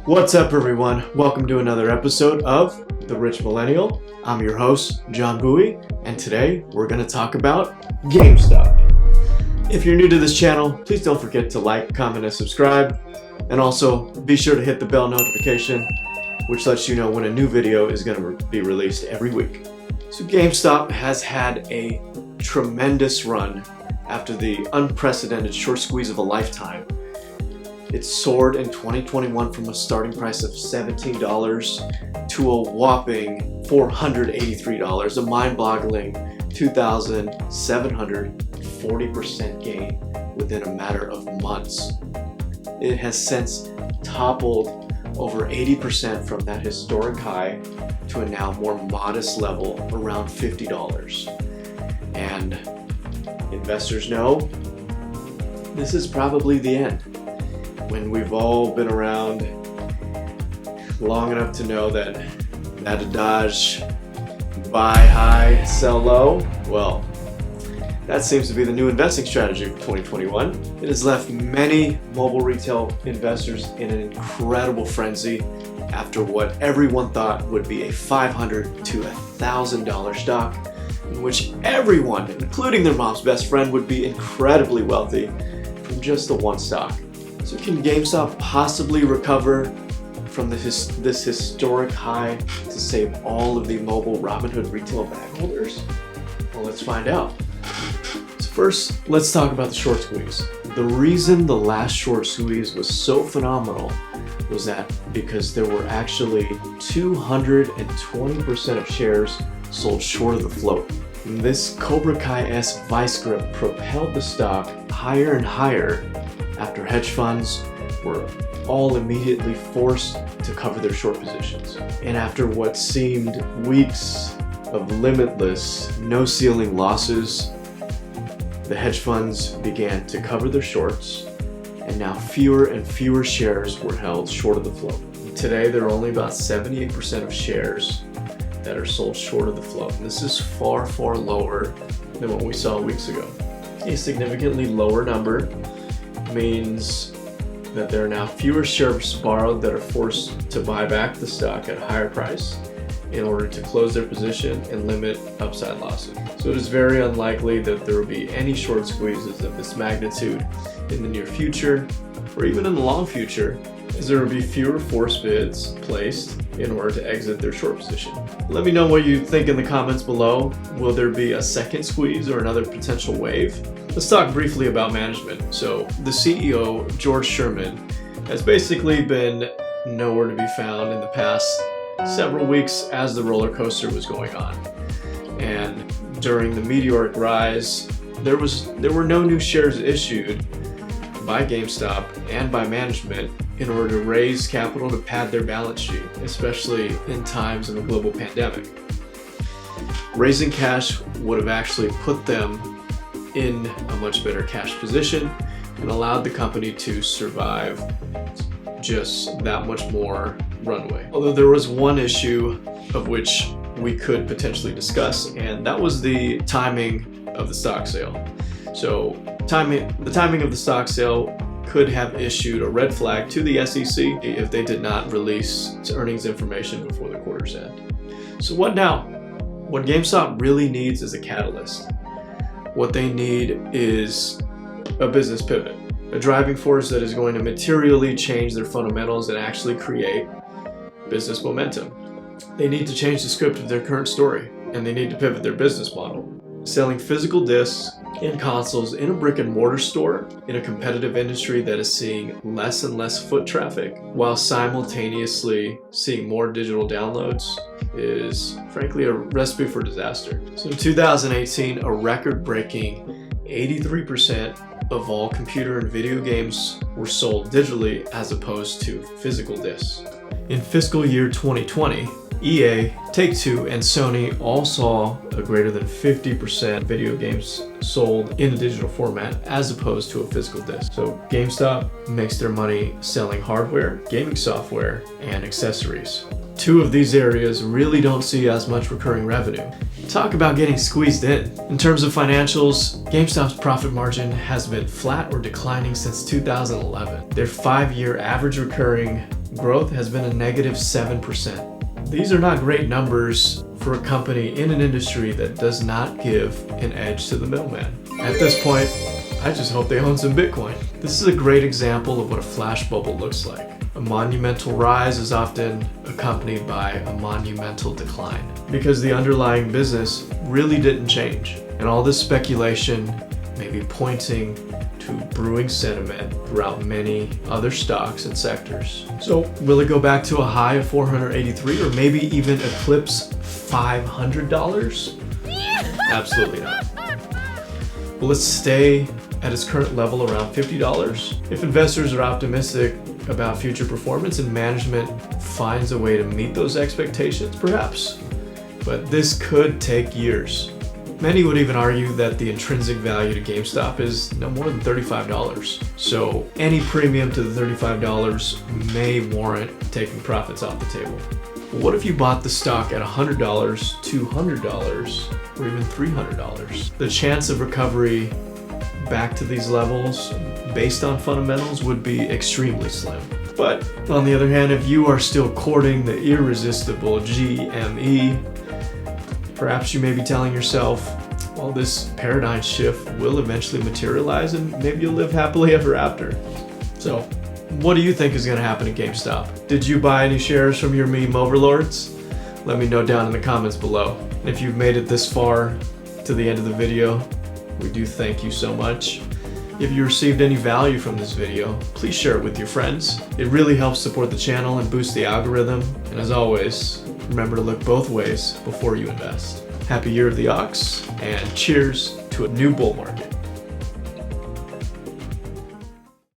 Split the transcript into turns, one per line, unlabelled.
What's up, everyone? Welcome to another episode of The Rich Millennial. I'm your host, John Bowie, and today we're going to talk about GameStop. If you're new to this channel, please don't forget to like, comment, and subscribe. And also, be sure to hit the bell notification, which lets you know when a new video is going to be released every week. So GameStop has had a tremendous run after the unprecedented short squeeze of a lifetime. It soared in 2021 from a starting price of $17 to a whopping $483, a mind-boggling 2,740% gain within a matter of months. It has since toppled over 80% from that historic high to a now more modest level around $50. And investors know this is probably the end. When we've all been around long enough to know that adage, buy high, sell low, well, that seems to be the new investing strategy for 2021. It has left many mobile retail investors in an incredible frenzy after what everyone thought would be a $500 to $1,000 stock, in which everyone, including their mom's best friend, would be incredibly wealthy from just the one stock. So can GameStop possibly recover from this historic high to save all of the mobile Robinhood retail bag holders? Well, let's find out. So first, let's talk about the short squeeze. The reason the last short squeeze was so phenomenal was that because there were actually 220% of shares sold short of the float. And this Cobra Kai-esque vice grip propelled the stock higher and higher after hedge funds were all immediately forced to cover their short positions. And after what seemed weeks of limitless, no-ceiling losses, the hedge funds began to cover their shorts, and now fewer and fewer shares were held short of the float. Today, there are only about 78% of shares that are sold short of the float. And this is far, far lower than what we saw weeks ago. A significantly lower number means that there are now fewer shares borrowed that are forced to buy back the stock at a higher price in order to close their position and limit upside losses. So it is very unlikely that there will be any short squeezes of this magnitude in the near future, or even in the long future, as there will be fewer forced bids placed in order to exit their short position. Let me know what you think in the comments below. Will there be a second squeeze or another potential wave? Let's talk briefly about management. So the CEO, George Sherman, has basically been nowhere to be found in the past several weeks as the roller coaster was going on. And during the meteoric rise, there were no new shares issued by GameStop and by management in order to raise capital to pad their balance sheet, especially in times of a global pandemic. Raising cash would have actually put them in a much better cash position and allowed the company to survive just that much more runway. Although there was one issue of which we could potentially discuss, and that was the timing of the stock sale. So the timing of the stock sale could have issued a red flag to the SEC if they did not release earnings information before the quarter's end. So what now? What GameStop really needs is a catalyst. What they need is a business pivot, a driving force that is going to materially change their fundamentals and actually create business momentum. They need to change the script of their current story, and they need to pivot their business model. Selling physical discs and consoles in a brick and mortar store in a competitive industry that is seeing less and less foot traffic while simultaneously seeing more digital downloads is frankly a recipe for disaster. So in 2018, a record-breaking 83% of all computer and video games were sold digitally as opposed to physical discs. In fiscal year 2020, EA, Take-Two, and Sony all saw a greater than 50% video games sold in a digital format as opposed to a physical disc. So GameStop makes their money selling hardware, gaming software, and accessories. Two of these areas really don't see as much recurring revenue. Talk about getting squeezed in. In terms of financials, GameStop's profit margin has been flat or declining since 2011. Their 5-year average recurring growth has been a negative 7%. These are not great numbers for a company in an industry that does not give an edge to the middleman. At this point, I just hope they own some Bitcoin. This is a great example of what a flash bubble looks like. A monumental rise is often accompanied by a monumental decline because the underlying business really didn't change. And all this speculation may be pointing to brewing sentiment throughout many other stocks and sectors. So will it go back to a high of $483 or maybe even eclipse $500? Absolutely not. Will it stay at its current level around $50? If investors are optimistic about future performance and management finds a way to meet those expectations, perhaps. But this could take years. Many would even argue that the intrinsic value to GameStop is no more than $35. So any premium to the $35 may warrant taking profits off the table. But what if you bought the stock at $100, $200, or even $300? The chance of recovery back to these levels based on fundamentals would be extremely slim. But on the other hand, if you are still courting the irresistible GME, perhaps you may be telling yourself, well, this paradigm shift will eventually materialize and maybe you'll live happily ever after. So, what do you think is going to happen at GameStop? Did you buy any shares from your meme overlords? Let me know down in the comments below. And if you've made it this far to the end of the video, we do thank you so much. If you received any value from this video, please share it with your friends. It really helps support the channel and boost the algorithm. And as always, remember to look both ways before you invest. Happy Year of the Ox, and cheers to a new bull market.